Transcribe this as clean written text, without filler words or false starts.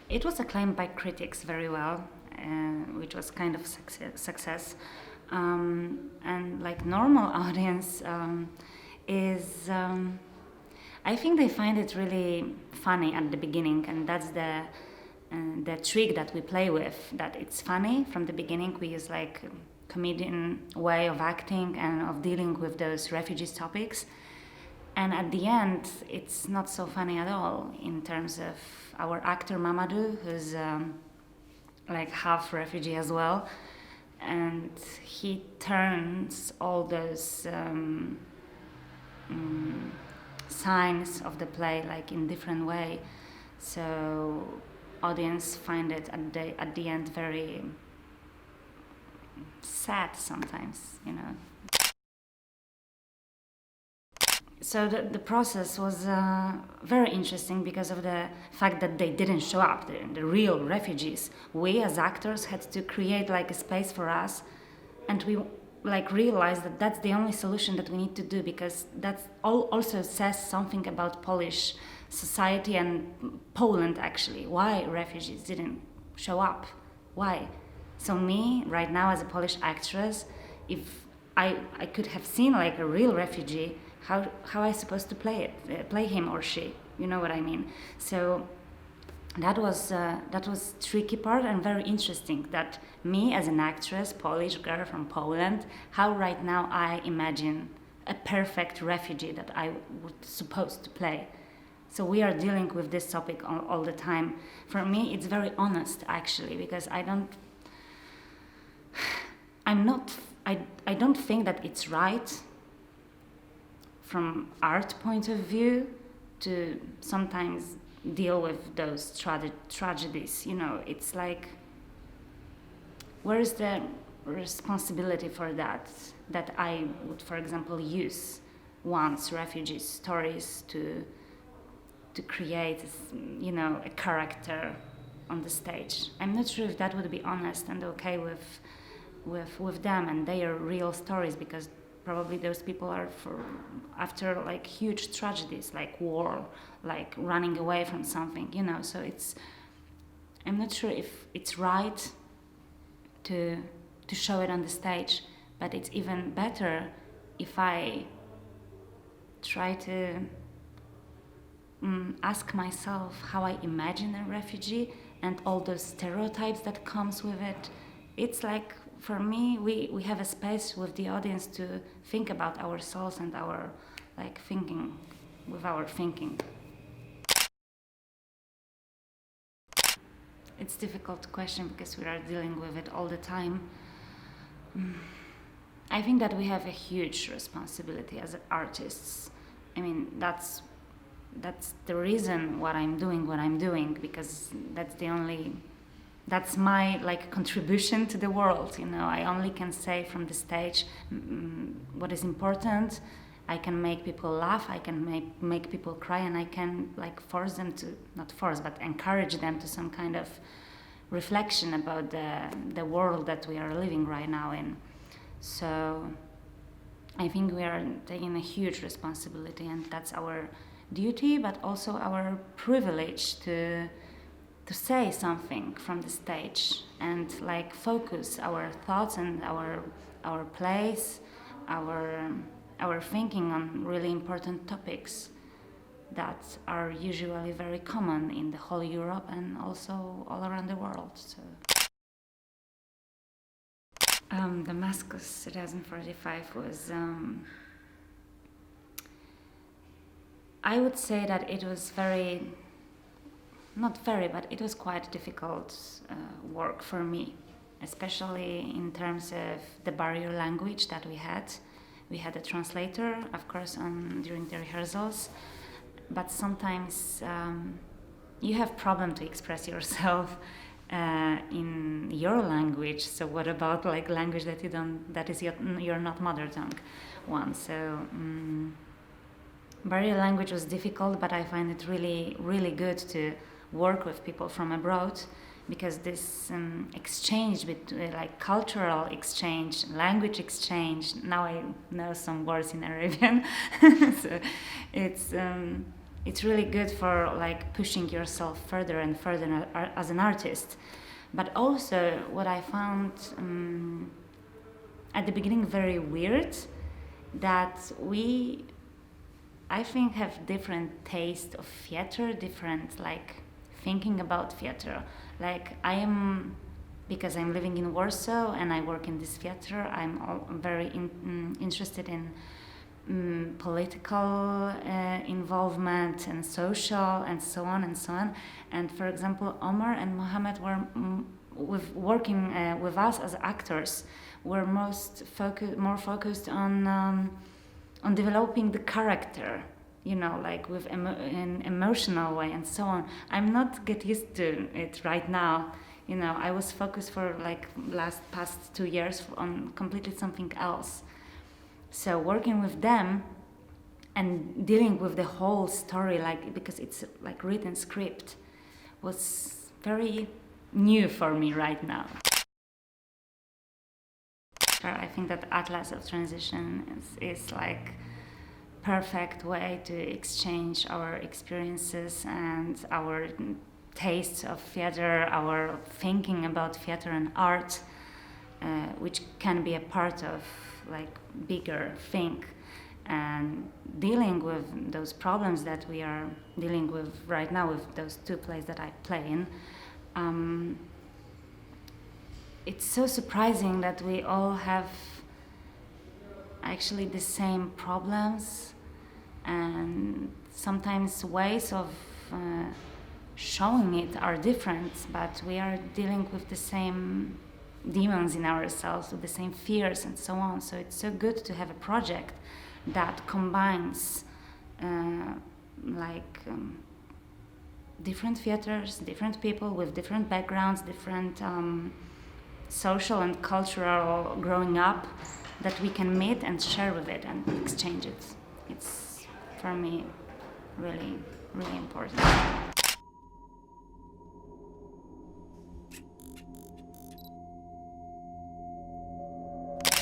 It was acclaimed by critics very well, which was kind of success. And like normal audience is, I think they find it really funny at the beginning, and that's the trick that we play with. That it's funny from the beginning. We use like comedian way of acting and of dealing with those refugees topics. And at the end, it's not so funny at all in terms of our actor Mamadou, who's like half refugee as well. And he turns all those signs of the play like in different way. So audience find it at the end very sad sometimes, you know. So the process was very interesting because of the fact that they didn't show up, the real refugees. We as actors had to create like a space for us, and we like realized that that's the only solution that we need to do, because that also says something about Polish society and Poland actually. Why refugees didn't show up? Why? So me right now as a Polish actress, if I could have seen like a real refugee, how I supposed to play him or she, you know what I mean? So that was tricky part and very interesting. That me as an actress, Polish girl from Poland, how right now I imagine a perfect refugee that I would supposed to play. So we are dealing with this topic all the time. For me, it's very honest actually, because I don't think that it's right from art point of view to sometimes deal with those tragedies. You know, it's like, where is the responsibility for that I would, for example, use once refugee stories to create, you know, a character on the stage. I'm not sure if that would be honest and okay with them and their real stories, because probably those people are after like huge tragedies like war, like running away from something, you know. So I'm not sure if it's right to show it on the stage, but it's even better if I try to ask myself how I imagine a refugee and all those stereotypes that comes with it. It's like, for me, we have a space with the audience to think about ourselves and our like thinking with our thinking. It's a difficult question because we are dealing with it all the time. I think that we have a huge responsibility as artists. I mean, that's the reason what I'm doing, because that's my like contribution to the world, you know. I only can say from the stage what is important. I can make people laugh, I can make people cry, and I can like force them to, not force, but encourage them to some kind of reflection about the world that we are living right now in. So I think we are taking a huge responsibility, and that's our duty, but also our privilege to say something from the stage and like focus our thoughts and our plays, our thinking on really important topics that are usually very common in the whole Europe and also all around the world. So Damascus 2045 was I would say that it was but it was quite difficult work for me, especially in terms of the barrier language that we had. We had a translator, of course, during the rehearsals, but sometimes you have problem to express yourself in your language. So what about like language that is your not mother tongue one? So barrier language was difficult, but I find it really, really good to work with people from abroad, because this exchange like cultural exchange, language exchange. Now I know some words in Arabian, so it's really good for like pushing yourself further and further as an artist. But also what I found at the beginning very weird, that we, I think, have different taste of theater, different like thinking about theater. Like I am, because I'm living in Warsaw and I work in this theater, I'm very interested in political involvement and social and so on and so on. And for example, Omar and Mohammed were working with us as actors, were more focused on developing the character, you know, like with an emotional way and so on. I'm not get used to it right now. You know, I was focused for like past 2 years on completely something else. So working with them and dealing with the whole story, like because it's like written script, was very new for me right now. I think that Atlas of Transition is like perfect way to exchange our experiences and our tastes of theater, our thinking about theater and art, which can be a part of like bigger thing, and dealing with those problems that we are dealing with right now with those 2 plays that I play in. It's so surprising that we all have actually the same problems, and sometimes ways of showing it are different, but we are dealing with the same demons in ourselves, with the same fears and so on. So it's so good to have a project that combines different theaters, different people with different backgrounds, different social and cultural growing up, that we can meet and share with it and exchange it. It's, for me, really, really important.